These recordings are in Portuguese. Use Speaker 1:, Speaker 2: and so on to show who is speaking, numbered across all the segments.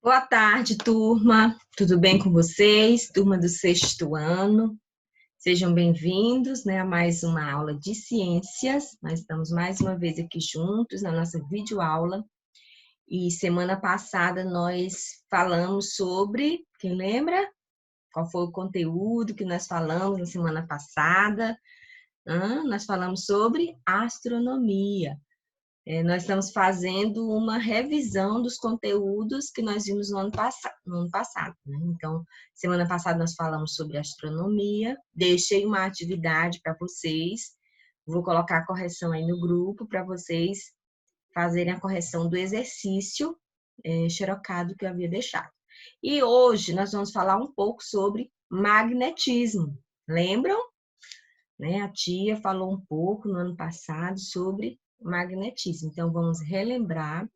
Speaker 1: Boa tarde, turma. Tudo bem com vocês? Turma do sexto ano. Sejam bem-vindos, a mais uma aula de ciências. Nós estamos mais uma vez aqui juntos na nossa videoaula. E semana passada nós falamos sobre, quem lembra? Qual foi o conteúdo que nós falamos na semana passada? Nós falamos sobre astronomia. Nós estamos fazendo uma revisão dos conteúdos que nós vimos no ano passado, né? Então, semana passada nós falamos sobre astronomia, deixei uma atividade para vocês, vou colocar a correção aí no grupo para vocês fazerem a correção do exercício xerocado que eu havia deixado. E hoje nós vamos falar um pouco sobre magnetismo. Lembram? A tia falou um pouco no ano passado sobre magnetismo. Então, vamos relembrar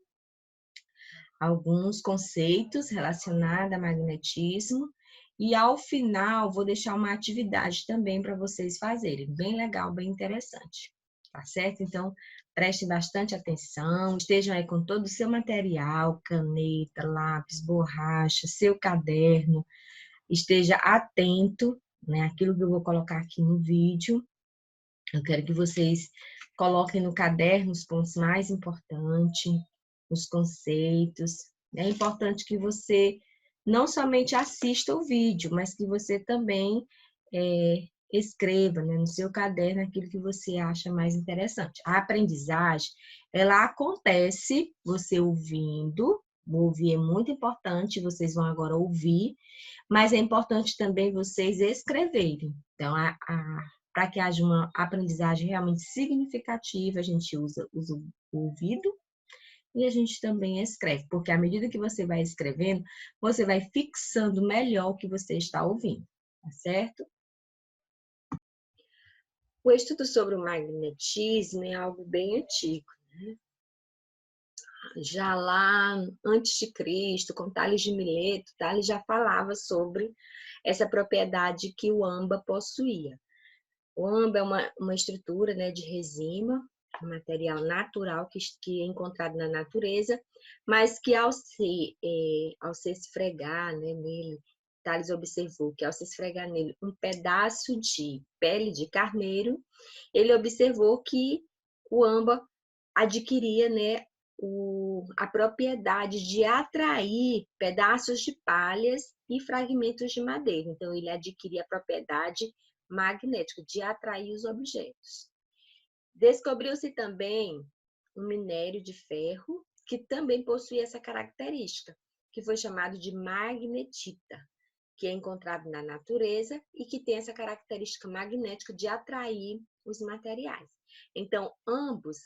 Speaker 1: alguns conceitos relacionados a magnetismo e, ao final, vou deixar uma atividade também para vocês fazerem. Bem legal, bem interessante. Tá certo? Então, prestem bastante atenção, estejam aí com todo o seu material, caneta, lápis, borracha, seu caderno, esteja atento, àquilo que eu vou colocar aqui no vídeo. Eu quero que vocês coloquem no caderno os pontos mais importantes, os conceitos. É importante que você não somente assista o vídeo, mas que você também escreva, no seu caderno aquilo que você acha mais interessante. A aprendizagem, ela acontece você ouvindo. Ouvir é muito importante, vocês vão agora ouvir, mas é importante também vocês escreverem. Então, para que haja uma aprendizagem realmente significativa, a gente usa o ouvido e a gente também escreve, porque à medida que você vai escrevendo, você vai fixando melhor o que você está ouvindo, tá certo? O estudo sobre o magnetismo é algo bem antigo, né? Já lá antes de Cristo, com Tales de Mileto, Tales já falava sobre essa propriedade que o âmbar possuía. O âmbar é uma estrutura, de resina, um material natural que é encontrado na natureza, mas que ao se esfregar, nele, Tales observou que ao se esfregar nele um pedaço de pele de carneiro, ele observou que o âmbar adquiria, a propriedade de atrair pedaços de palhas e fragmentos de madeira. Então, ele adquiria a propriedade magnética de atrair os objetos. Descobriu-se também um minério de ferro que também possui essa característica, que foi chamado de magnetita, que é encontrado na natureza e que tem essa característica magnética de atrair os materiais. Então, ambos,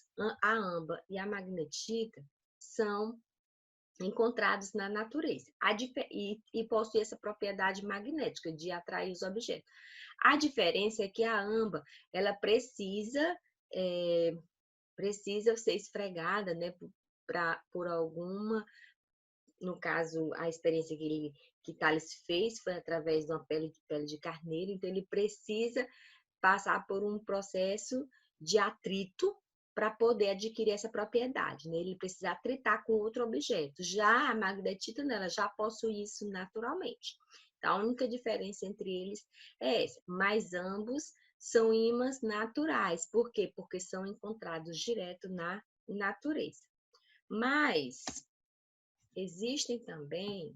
Speaker 1: a âmbar e a magnetita, são encontrados na natureza e possuem essa propriedade magnética de atrair os objetos. A diferença é que a âmbar, ela precisa ser esfregada, por alguma, no caso, a experiência que Tales fez foi através de uma pele de carneiro, então ele precisa passar por um processo de atrito para poder adquirir essa propriedade, Ele precisa atritar com outro objeto. Já a magnetita, ela já possui isso naturalmente. Então, a única diferença entre eles é essa, mas ambos são ímãs naturais. Por quê? Porque são encontrados direto na natureza. Mas existem também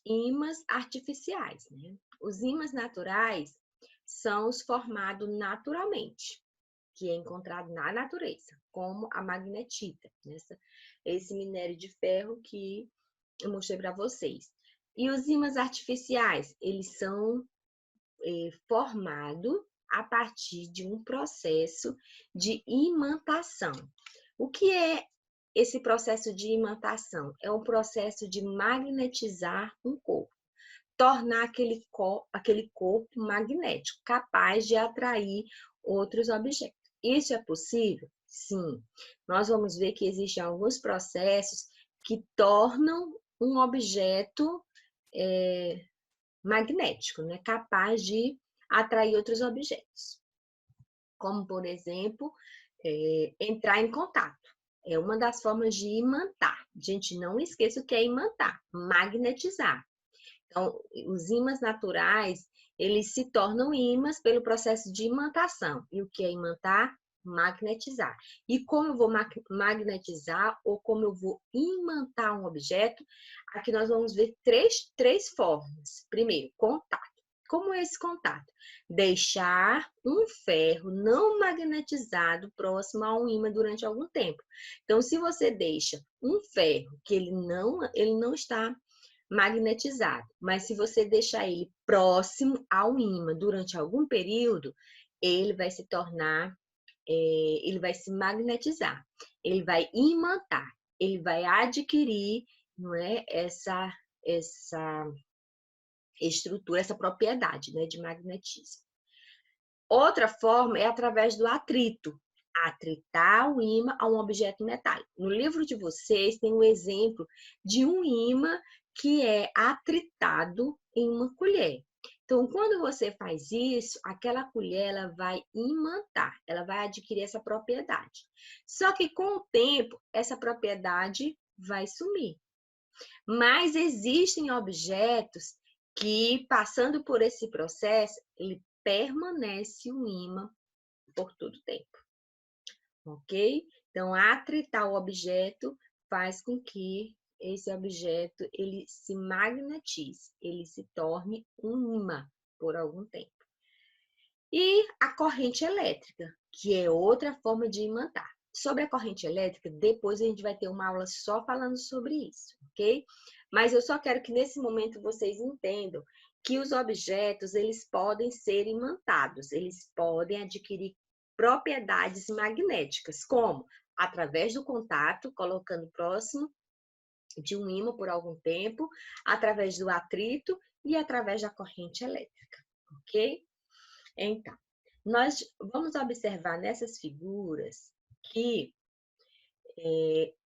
Speaker 1: ímãs artificiais, Os ímãs naturais são os formados naturalmente, que é encontrado na natureza, como a magnetita, esse minério de ferro que eu mostrei para vocês. E os ímãs artificiais, eles são formados a partir de um processo de imantação. O que é esse processo de imantação? É um processo de magnetizar um corpo, tornar aquele corpo magnético, capaz de atrair outros objetos. Isso é possível? Sim. Nós vamos ver que existem alguns processos que tornam um objeto magnético, capaz de atrair outros objetos. Como, por exemplo, entrar em contato. É uma das formas de imantar, gente não esqueça o que é imantar, magnetizar. Então, os ímãs naturais, eles se tornam ímãs pelo processo de imantação. E o que é imantar? Magnetizar. E como eu vou magnetizar ou como eu vou imantar um objeto, aqui nós vamos ver três formas. Primeiro, contato. Como é esse contato? Deixar um ferro não magnetizado próximo a um ímã durante algum tempo. Então, se você deixa um ferro que ele não está magnetizado, mas se você deixar ele próximo ao ímã durante algum período, ele vai se tornar, ele vai se magnetizar, ele vai imantar, ele vai adquirir, não é, essa estrutura, essa propriedade, né, de magnetismo. Outra forma é através do atrito. Atritar o ímã a um objeto metálico. No livro de vocês tem um exemplo de um ímã que é atritado em uma colher. Então, quando você faz isso, aquela colher ela vai imantar, ela vai adquirir essa propriedade. Só que com o tempo, essa propriedade vai sumir. Mas existem objetos que, passando por esse processo, ele permanece um ímã por todo o tempo, ok? Então, atritar o objeto faz com que esse objeto ele se magnetize, ele se torne um ímã por algum tempo. E a corrente elétrica, que é outra forma de imantar. Sobre a corrente elétrica, depois a gente vai ter uma aula só falando sobre isso, ok? Mas eu só quero que nesse momento vocês entendam que os objetos, eles podem ser imantados, eles podem adquirir propriedades magnéticas, como? Através do contato, colocando próximo de um ímã por algum tempo, através do atrito e através da corrente elétrica, ok? Então, nós vamos observar nessas figuras que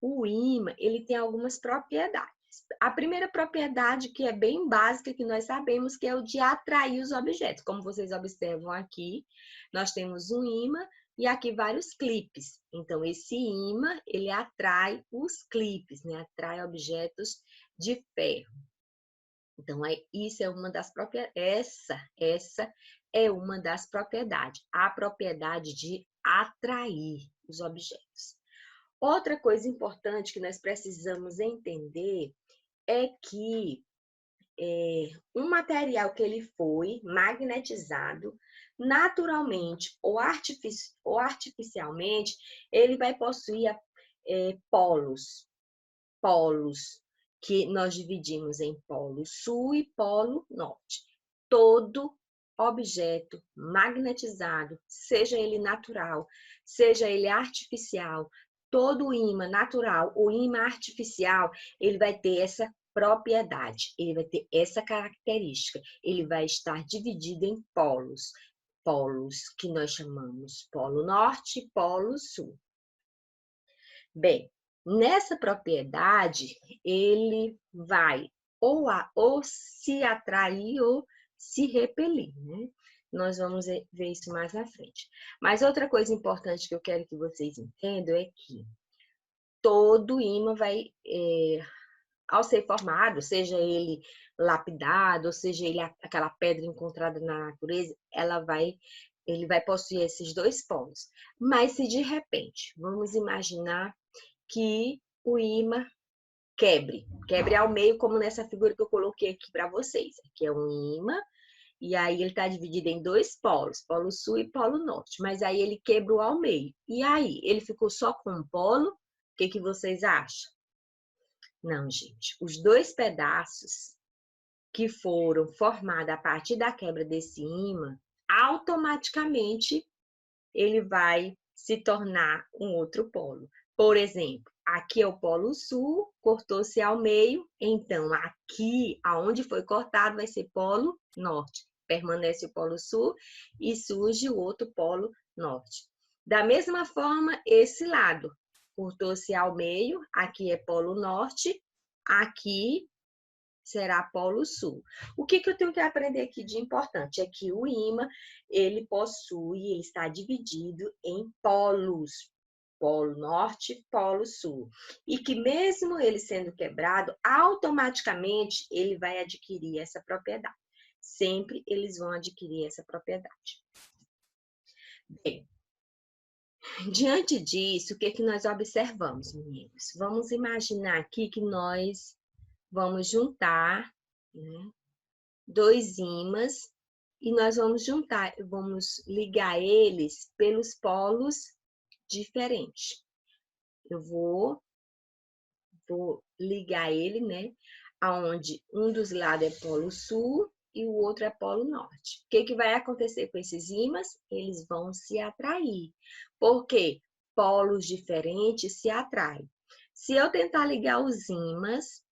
Speaker 1: o ímã ele tem algumas propriedades. A primeira propriedade, que é bem básica, que nós sabemos, que é o de atrair os objetos. Como vocês observam aqui, nós temos um ímã e aqui vários clipes. Então, esse ímã, ele atrai os clipes, né? Atrai objetos de ferro. Então, isso é uma das propriedades. Essa é uma das propriedades. A propriedade de atrair os objetos. Outra coisa importante que nós precisamos entender é que um material que ele foi magnetizado, naturalmente ou artificialmente, ele vai possuir polos. Polos que nós dividimos em polo sul e polo norte. Todo objeto magnetizado, seja ele natural, seja ele artificial, todo ímã natural ou ímã artificial, ele vai ter essa propriedade, ele vai ter essa característica, ele vai estar dividido em polos, polos que nós chamamos polo norte e polo sul. Bem, nessa propriedade, ele vai ou se atrair ou se repelir, né? Nós vamos ver isso mais na frente. Mas outra coisa importante que eu quero que vocês entendam é que todo ímã vai, ao ser formado, seja ele lapidado, ou seja ele aquela pedra encontrada na natureza, ele vai possuir esses dois polos. Mas se de repente, vamos imaginar que o ímã quebre ao meio, como nessa figura que eu coloquei aqui para vocês. Aqui é um ímã, e aí ele está dividido em dois polos, polo sul e polo norte, mas aí ele quebrou ao meio. E aí, ele ficou só com um polo? O que vocês acham? Não, gente. Os dois pedaços que foram formados a partir da quebra desse ímã, automaticamente ele vai se tornar um outro polo. Por exemplo, aqui é o polo sul, cortou-se ao meio, então aqui, aonde foi cortado, vai ser polo norte. Permanece o polo sul e surge o outro polo norte. Da mesma forma, esse lado, cortou-se ao meio, aqui é polo norte, aqui será polo sul. O que eu tenho que aprender aqui de importante é que o ímã, ele está dividido em polos. Polo Norte e Polo Sul. E que mesmo ele sendo quebrado, automaticamente ele vai adquirir essa propriedade. Sempre eles vão adquirir essa propriedade. Bem, diante disso, o que que nós observamos, meninos? Vamos imaginar aqui que nós vamos juntar, né, dois ímãs e nós vamos ligar eles pelos polos diferentes. Eu vou ligar ele, né, aonde um dos lados é polo sul e o outro é polo norte. O que que vai acontecer com esses ímãs? Eles vão se atrair. Por quê? Polos diferentes se atraem. Se eu tentar ligar os ímãs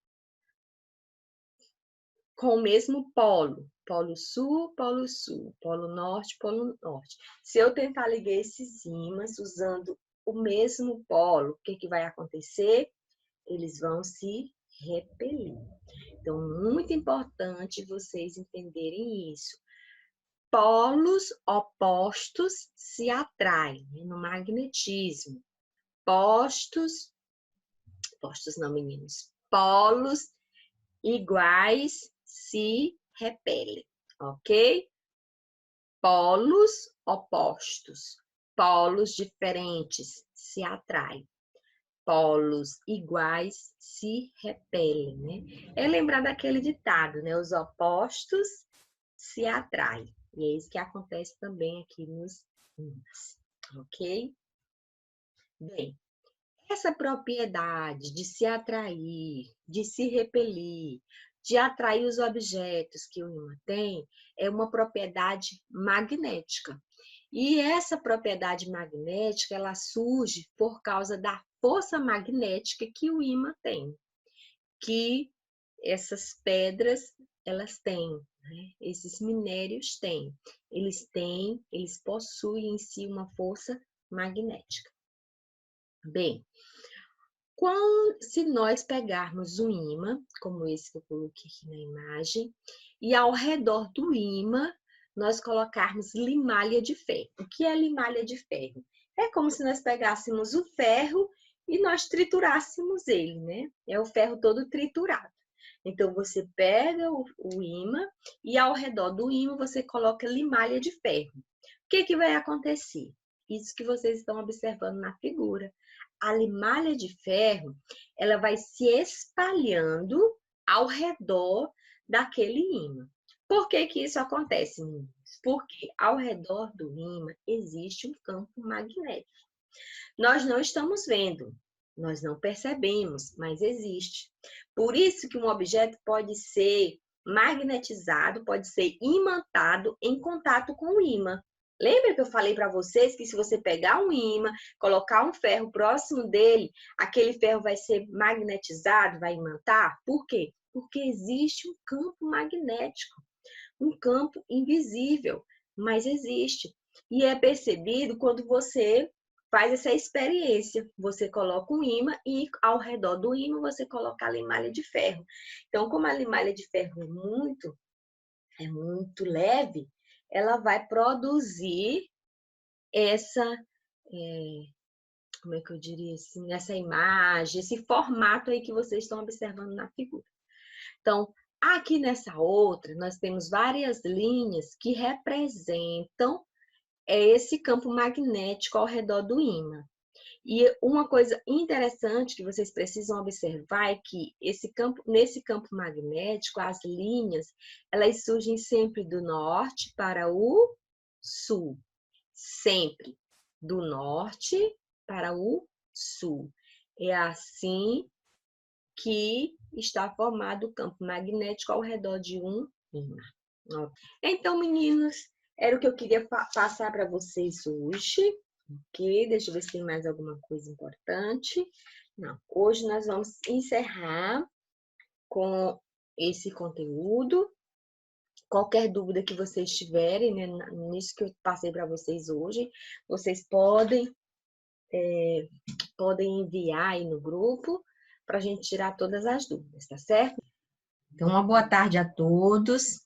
Speaker 1: com o mesmo polo, polo sul, polo norte, polo norte. Se eu tentar ligar esses ímãs usando o mesmo polo, o que que vai acontecer? Eles vão se repelir. Então, muito importante vocês entenderem isso. Polos opostos se atraem, né, no magnetismo. Polos iguais se repelem, ok? Polos opostos, polos diferentes se atraem. Polos iguais se repelem, né? É lembrar daquele ditado, né? Os opostos se atraem. E é isso que acontece também aqui nos ímãs, ok? Bem, essa propriedade de se atrair, de se repelir, de atrair os objetos que o ímã tem, é uma propriedade magnética. E essa propriedade magnética, ela surge por causa da força magnética que o ímã tem, que essas pedras, elas têm, né? Esses minérios têm. Eles possuem em si uma força magnética. Bem, se nós pegarmos um ímã, como esse que eu coloquei aqui na imagem, e ao redor do ímã nós colocarmos limalha de ferro. O que é limalha de ferro? É como se nós pegássemos o ferro e nós triturássemos ele, né? É o ferro todo triturado. Então, você pega o ímã e ao redor do ímã você coloca limalha de ferro. O que que vai acontecer? Isso que vocês estão observando na figura. A limalha de ferro, ela vai se espalhando ao redor daquele ímã. Por que que isso acontece, meninos? Porque ao redor do ímã existe um campo magnético. Nós não estamos vendo, nós não percebemos, mas existe. Por isso que um objeto pode ser magnetizado, pode ser imantado em contato com o ímã. Lembra que eu falei para vocês que se você pegar um ímã, colocar um ferro próximo dele, aquele ferro vai ser magnetizado, vai imantar? Por quê? Porque existe um campo magnético, um campo invisível, mas existe. E é percebido quando você faz essa experiência. Você coloca um ímã e ao redor do ímã você coloca a limalha de ferro. Então, como a limalha de ferro é muito leve, ela vai produzir essa, como é que eu diria assim, essa imagem, esse formato aí que vocês estão observando na figura. Então, aqui nessa outra, nós temos várias linhas que representam esse campo magnético ao redor do ímã. E uma coisa interessante que vocês precisam observar é que nesse campo magnético, as linhas, elas surgem sempre do norte para o sul. Sempre do norte para o sul. É assim que está formado o campo magnético ao redor de um ímã. Então, meninos, era o que eu queria passar para vocês hoje. Ok? Deixa eu ver se tem mais alguma coisa importante. Não, hoje nós vamos encerrar com esse conteúdo. Qualquer dúvida que vocês tiverem, né, nisso que eu passei para vocês hoje, vocês podem enviar aí no grupo para a gente tirar todas as dúvidas, tá certo? Então, uma boa tarde a todos.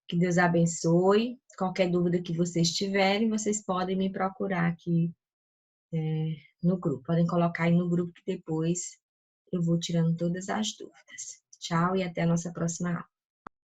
Speaker 1: Que Deus abençoe. Qualquer dúvida que vocês tiverem, vocês podem me procurar aqui no grupo. Podem colocar aí no grupo que depois eu vou tirando todas as dúvidas. Tchau e até a nossa próxima aula.